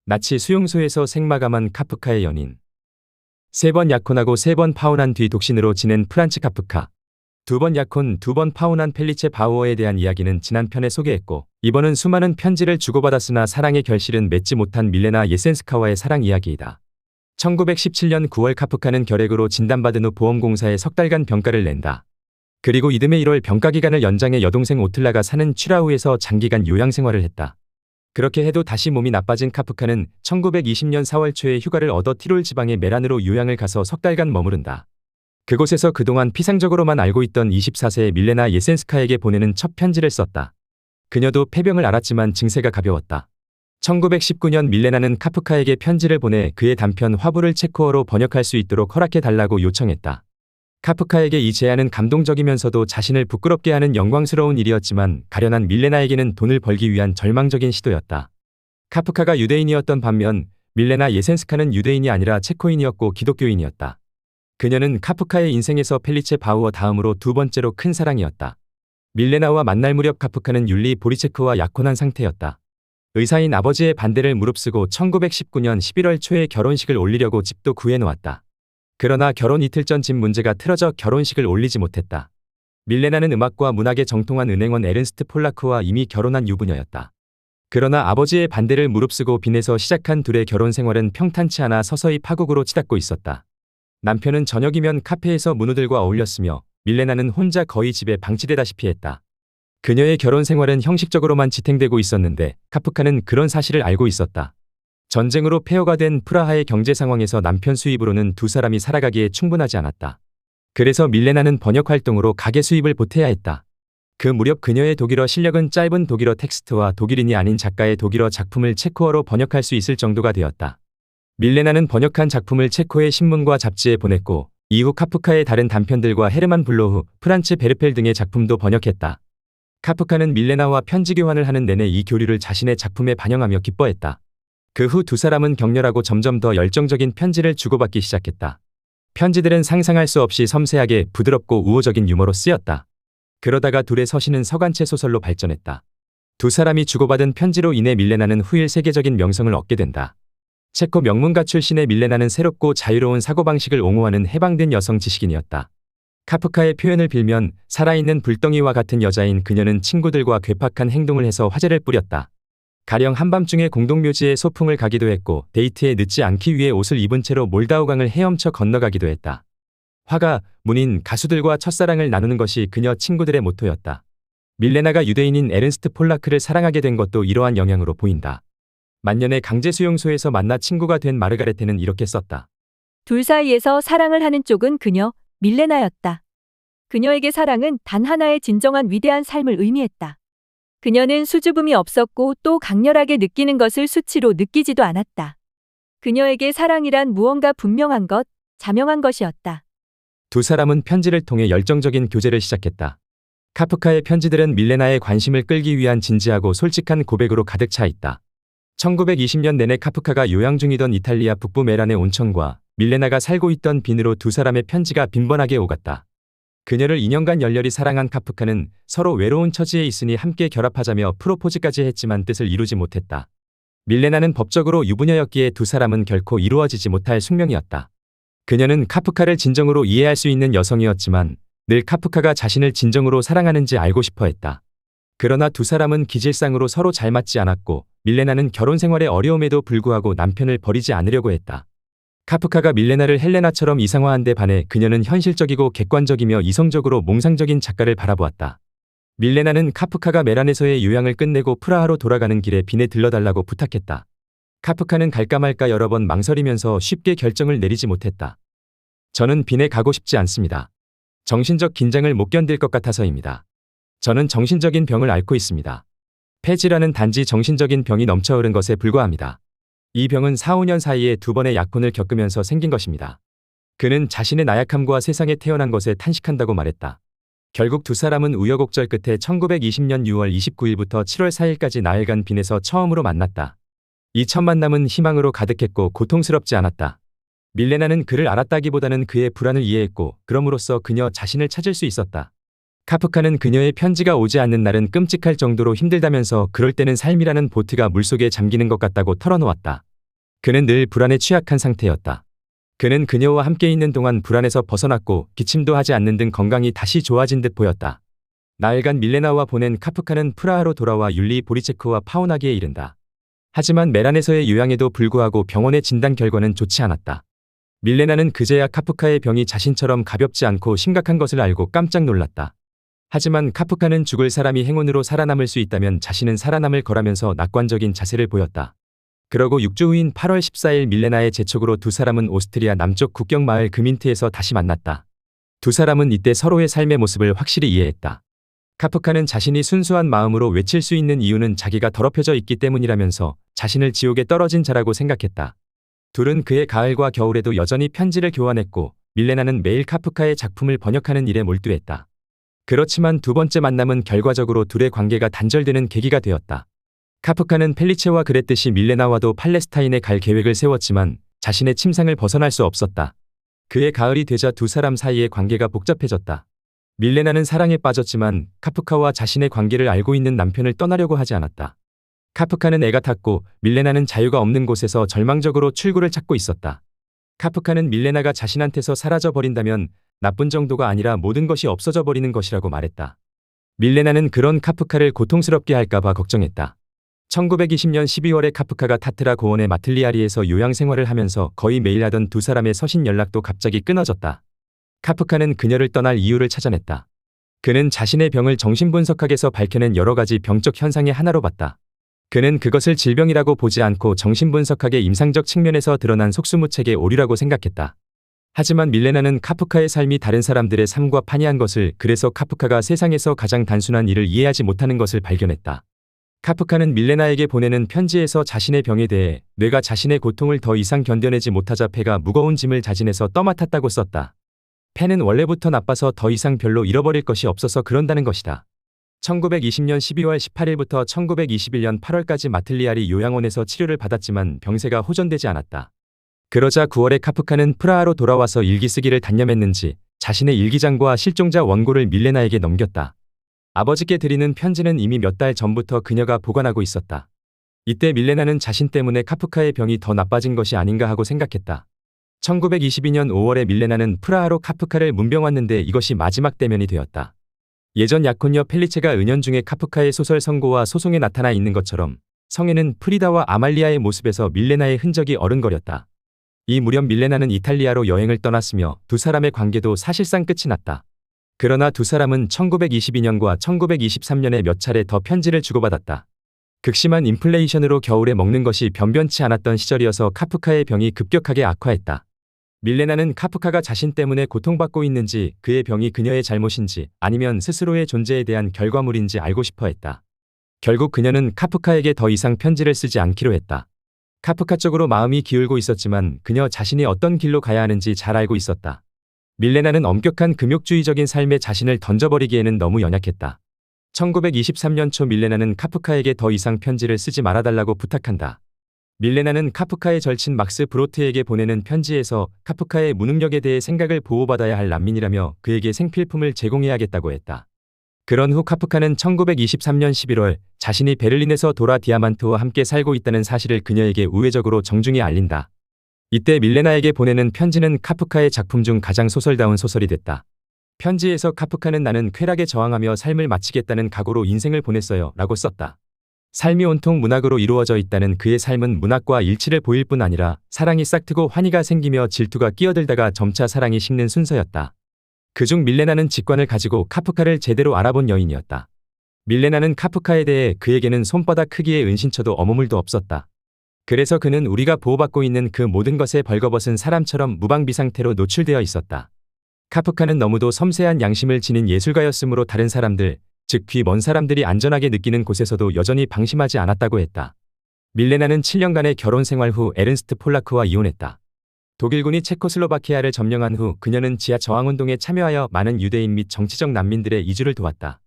나치 수용소에서 생마감한 카프카의 연인. 3번 약혼하고 3번 파혼한 뒤 독신으로 지낸 프란츠 카프카. 2번 약혼, 2번 파혼한 펠리체 바우어에 대한 이야기는 지난 편에 소개했고, 이번은 수많은 편지를 주고받았으나 사랑의 결실은 맺지 못한 밀레나 예센스카와의 사랑 이야기이다. 1917년 9월 카프카는 결핵으로 진단받은 후 보험공사에 석 달간 병가를 낸다. 그리고 이듬해 1월 병가 기간을 연장해 여동생 오틀라가 사는 취라우에서 장기간 요양 생활을 했다. 그렇게 해도 다시 몸이 나빠진 카프카는 1920년 4월 초에 휴가를 얻어 티롤 지방의 메란으로 요양을 가서 석 달간 머무른다. 그곳에서 그동안 피상적으로만 알고 있던 24세의 밀레나 예센스카에게 보내는 첫 편지를 썼다. 그녀도 폐병을 앓았지만 증세가 가벼웠다. 1919년 밀레나는 카프카에게 편지를 보내 그의 단편 화부를 체코어로 번역할 수 있도록 허락해달라고 요청했다. 카프카에게 이 제안은 감동적이면서도 자신을 부끄럽게 하는 영광스러운 일이었지만 가련한 밀레나에게는 돈을 벌기 위한 절망적인 시도였다. 카프카가 유대인이었던 반면 밀레나 예센스카는 유대인이 아니라 체코인이었고 기독교인이었다. 그녀는 카프카의 인생에서 펠리체 바우어 다음으로 두 번째로 큰 사랑이었다. 밀레나와 만날 무렵 카프카는 율리 보리체크와 약혼한 상태였다. 의사인 아버지의 반대를 무릅쓰고 1919년 11월 초에 결혼식을 올리려고 집도 구해놓았다. 그러나 결혼 이틀 전 집 문제가 틀어져 결혼식을 올리지 못했다. 밀레나는 음악과 문학에 정통한 은행원 에른스트 폴라크와 이미 결혼한 유부녀였다. 그러나 아버지의 반대를 무릅쓰고 빈에서 시작한 둘의 결혼 생활은 평탄치 않아 서서히 파국으로 치닫고 있었다. 남편은 저녁이면 카페에서 문우들과 어울렸으며 밀레나는 혼자 거의 집에 방치되다시피 했다. 그녀의 결혼 생활은 형식적으로만 지탱되고 있었는데 카프카는 그런 사실을 알고 있었다. 전쟁으로 폐허가 된 프라하의 경제 상황에서 남편 수입으로는 두 사람이 살아가기에 충분하지 않았다. 그래서 밀레나는 번역 활동으로 가계 수입을 보태야 했다. 그 무렵 그녀의 독일어 실력은 짧은 독일어 텍스트와 독일인이 아닌 작가의 독일어 작품을 체코어로 번역할 수 있을 정도가 되었다. 밀레나는 번역한 작품을 체코의 신문과 잡지에 보냈고 이후 카프카의 다른 단편들과 헤르만 블로흐, 프란츠 베르펠 등의 작품도 번역했다. 카프카는 밀레나와 편지 교환을 하는 내내 이 교류를 자신의 작품에 반영하며 기뻐했다. 그 후 두 사람은 격렬하고 점점 더 열정적인 편지를 주고받기 시작했다. 편지들은 상상할 수 없이 섬세하게 부드럽고 우호적인 유머로 쓰였다. 그러다가 둘의 서신은 서간체 소설로 발전했다. 두 사람이 주고받은 편지로 인해 밀레나는 후일 세계적인 명성을 얻게 된다. 체코 명문가 출신의 밀레나는 새롭고 자유로운 사고방식을 옹호하는 해방된 여성 지식인이었다. 카프카의 표현을 빌면 살아있는 불덩이와 같은 여자인 그녀는 친구들과 괴팍한 행동을 해서 화제를 뿌렸다. 가령 한밤중에 공동묘지에 소풍을 가기도 했고 데이트에 늦지 않기 위해 옷을 입은 채로 몰다우강을 헤엄쳐 건너가기도 했다. 화가, 문인, 가수들과 첫사랑을 나누는 것이 그녀 친구들의 모토였다. 밀레나가 유대인인 에른스트 폴라크를 사랑하게 된 것도 이러한 영향으로 보인다. 만년의 강제 수용소에서 만나 친구가 된 마르가레테는 이렇게 썼다. 둘 사이에서 사랑을 하는 쪽은 그녀, 밀레나였다. 그녀에게 사랑은 단 하나의 진정한 위대한 삶을 의미했다. 그녀는 수줍음이 없었고 또 강렬하게 느끼는 것을 수치로 느끼지도 않았다. 그녀에게 사랑이란 무언가 분명한 것, 자명한 것이었다. 두 사람은 편지를 통해 열정적인 교제를 시작했다. 카프카의 편지들은 밀레나의 관심을 끌기 위한 진지하고 솔직한 고백으로 가득 차 있다. 1920년 내내 카프카가 요양 중이던 이탈리아 북부 메란의 온천과 밀레나가 살고 있던 빈으로 두 사람의 편지가 빈번하게 오갔다. 그녀를 2년간 열렬히 사랑한 카프카는 서로 외로운 처지에 있으니 함께 결합하자며 프로포즈까지 했지만 뜻을 이루지 못했다. 밀레나는 법적으로 유부녀였기에 두 사람은 결코 이루어지지 못할 숙명이었다. 그녀는 카프카를 진정으로 이해할 수 있는 여성이었지만 늘 카프카가 자신을 진정으로 사랑하는지 알고 싶어 했다. 그러나 두 사람은 기질상으로 서로 잘 맞지 않았고 밀레나는 결혼 생활의 어려움에도 불구하고 남편을 버리지 않으려고 했다. 카프카가 밀레나를 헬레나처럼 이상화한 데 반해 그녀는 현실적이고 객관적이며 이성적으로 몽상적인 작가를 바라보았다. 밀레나는 카프카가 메란에서의 요양을 끝내고 프라하로 돌아가는 길에 빈에 들러달라고 부탁했다. 카프카는 갈까 말까 여러 번 망설이면서 쉽게 결정을 내리지 못했다. 저는 빈에 가고 싶지 않습니다. 정신적 긴장을 못 견딜 것 같아서입니다. 저는 정신적인 병을 앓고 있습니다. 폐질환은 단지 정신적인 병이 넘쳐흐른 것에 불과합니다. 이 병은 4, 5년 사이에 2번의 약혼을 겪으면서 생긴 것입니다. 그는 자신의 나약함과 세상에 태어난 것에 탄식한다고 말했다. 결국 두 사람은 우여곡절 끝에 1920년 6월 29일부터 7월 4일까지 나흘간 빈에서 처음으로 만났다. 이 첫 만남은 희망으로 가득했고 고통스럽지 않았다. 밀레나는 그를 알았다기보다는 그의 불안을 이해했고 그럼으로써 그녀 자신을 찾을 수 있었다. 카프카는 그녀의 편지가 오지 않는 날은 끔찍할 정도로 힘들다면서 그럴 때는 삶이라는 보트가 물속에 잠기는 것 같다고 털어놓았다. 그는 늘 불안에 취약한 상태였다. 그는 그녀와 함께 있는 동안 불안에서 벗어났고 기침도 하지 않는 등 건강이 다시 좋아진 듯 보였다. 나흘간 밀레나와 보낸 카프카는 프라하로 돌아와 율리 보리체크와 파혼하기에 이른다. 하지만 메란에서의 요양에도 불구하고 병원의 진단 결과는 좋지 않았다. 밀레나는 그제야 카프카의 병이 자신처럼 가볍지 않고 심각한 것을 알고 깜짝 놀랐다. 하지만 카프카는 죽을 사람이 행운으로 살아남을 수 있다면 자신은 살아남을 거라면서 낙관적인 자세를 보였다. 그러고 6주 후인 8월 14일 밀레나의 재촉으로 두 사람은 오스트리아 남쪽 국경 마을 그민트에서 다시 만났다. 두 사람은 이때 서로의 삶의 모습을 확실히 이해했다. 카프카는 자신이 순수한 마음으로 외칠 수 있는 이유는 자기가 더럽혀져 있기 때문이라면서 자신을 지옥에 떨어진 자라고 생각했다. 둘은 그의 가을과 겨울에도 여전히 편지를 교환했고 밀레나는 매일 카프카의 작품을 번역하는 일에 몰두했다. 그렇지만 두 번째 만남은 결과적으로 둘의 관계가 단절되는 계기가 되었다. 카프카는 펠리체와 그랬듯이 밀레나와도 팔레스타인에 갈 계획을 세웠지만 자신의 침상을 벗어날 수 없었다. 그해 가을이 되자 두 사람 사이의 관계가 복잡해졌다. 밀레나는 사랑에 빠졌지만 카프카와 자신의 관계를 알고 있는 남편을 떠나려고 하지 않았다. 카프카는 애가 탔고 밀레나는 자유가 없는 곳에서 절망적으로 출구를 찾고 있었다. 카프카는 밀레나가 자신한테서 사라져 버린다면 나쁜 정도가 아니라 모든 것이 없어져 버리는 것이라고 말했다. 밀레나는 그런 카프카를 고통스럽게 할까봐 걱정했다. 1920년 12월에 카프카가 타트라 고원의 마틀리아리에서 요양 생활을 하면서 거의 매일 하던 두 사람의 서신 연락도 갑자기 끊어졌다. 카프카는 그녀를 떠날 이유를 찾아냈다. 그는 자신의 병을 정신분석학에서 밝혀낸 여러 가지 병적 현상의 하나로 봤다. 그는 그것을 질병이라고 보지 않고 정신분석학의 임상적 측면에서 드러난 속수무책의 오류라고 생각했다. 하지만 밀레나는 카프카의 삶이 다른 사람들의 삶과 판이한 것을, 그래서 카프카가 세상에서 가장 단순한 일을 이해하지 못하는 것을 발견했다. 카프카는 밀레나에게 보내는 편지에서 자신의 병에 대해 뇌가 자신의 고통을 더 이상 견뎌내지 못하자 폐가 무거운 짐을 자진해서 떠맡았다고 썼다. 폐는 원래부터 나빠서 더 이상 별로 잃어버릴 것이 없어서 그런다는 것이다. 1920년 12월 18일부터 1921년 8월까지 마틀리아리 요양원에서 치료를 받았지만 병세가 호전되지 않았다. 그러자 9월에 카프카는 프라하로 돌아와서 일기 쓰기를 단념했는지 자신의 일기장과 실종자 원고를 밀레나에게 넘겼다. 아버지께 드리는 편지는 이미 몇 달 전부터 그녀가 보관하고 있었다. 이때 밀레나는 자신 때문에 카프카의 병이 더 나빠진 것이 아닌가 하고 생각했다. 1922년 5월에 밀레나는 프라하로 카프카를 문병 왔는데 이것이 마지막 대면이 되었다. 예전 약혼녀 펠리체가 은연중에 카프카의 소설 선고와 소송에 나타나 있는 것처럼 성에는 프리다와 아말리아의 모습에서 밀레나의 흔적이 어른거렸다. 이 무렵 밀레나는 이탈리아로 여행을 떠났으며 두 사람의 관계도 사실상 끝이 났다. 그러나 두 사람은 1922년과 1923년에 몇 차례 더 편지를 주고받았다. 극심한 인플레이션으로 겨울에 먹는 것이 변변치 않았던 시절이어서 카프카의 병이 급격하게 악화했다. 밀레나는 카프카가 자신 때문에 고통받고 있는지, 그의 병이 그녀의 잘못인지 아니면 스스로의 존재에 대한 결과물인지 알고 싶어 했다. 결국 그녀는 카프카에게 더 이상 편지를 쓰지 않기로 했다. 카프카 쪽으로 마음이 기울고 있었지만 그녀 자신이 어떤 길로 가야 하는지 잘 알고 있었다. 밀레나는 엄격한 금욕주의적인 삶에 자신을 던져버리기에는 너무 연약했다. 1923년 초 밀레나는 카프카에게 더 이상 편지를 쓰지 말아달라고 부탁한다. 밀레나는 카프카의 절친 막스 브로트에게 보내는 편지에서 카프카의 무능력에 대해 생각을 보호받아야 할 난민이라며 그에게 생필품을 제공해야겠다고 했다. 그런 후 카프카는 1923년 11월 자신이 베를린에서 도라 디아만트와 함께 살고 있다는 사실을 그녀에게 우회적으로 정중히 알린다. 이때 밀레나에게 보내는 편지는 카프카의 작품 중 가장 소설다운 소설이 됐다. 편지에서 카프카는 나는 쾌락에 저항하며 삶을 마치겠다는 각오로 인생을 보냈어요 라고 썼다. 삶이 온통 문학으로 이루어져 있다는 그의 삶은 문학과 일치를 보일 뿐 아니라 사랑이 싹트고 환희가 생기며 질투가 끼어들다가 점차 사랑이 식는 순서였다. 그중 밀레나는 직관을 가지고 카프카를 제대로 알아본 여인이었다. 밀레나는 카프카에 대해 그에게는 손바닥 크기의 은신처도 어머물도 없었다. 그래서 그는 우리가 보호받고 있는 그 모든 것에 벌거벗은 사람처럼 무방비 상태로 노출되어 있었다. 카프카는 너무도 섬세한 양심을 지닌 예술가였으므로 다른 사람들, 즉 귀 먼 사람들이 안전하게 느끼는 곳에서도 여전히 방심하지 않았다고 했다. 밀레나는 7년간의 결혼 생활 후 에른스트 폴라크와 이혼했다. 독일군이 체코슬로바키아를 점령한 후 그녀는 지하 저항운동에 참여하여 많은 유대인 및 정치적 난민들의 이주를 도왔다.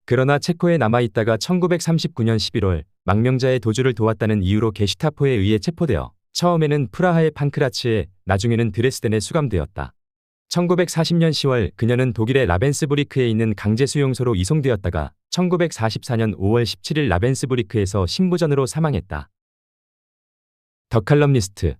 그러나 체코에 남아있다가 1939년 11월 망명자의 도주를 도왔다는 이유로 게슈타포에 의해 체포되어 처음에는 프라하의 판크라츠에, 나중에는 드레스덴에 수감되었다. 1940년 10월 그녀는 독일의 라벤스부리크에 있는 강제 수용소로 이송되었다가 1944년 5월 17일 라벤스부리크에서 심부전으로 사망했다. 더 칼럼니스트.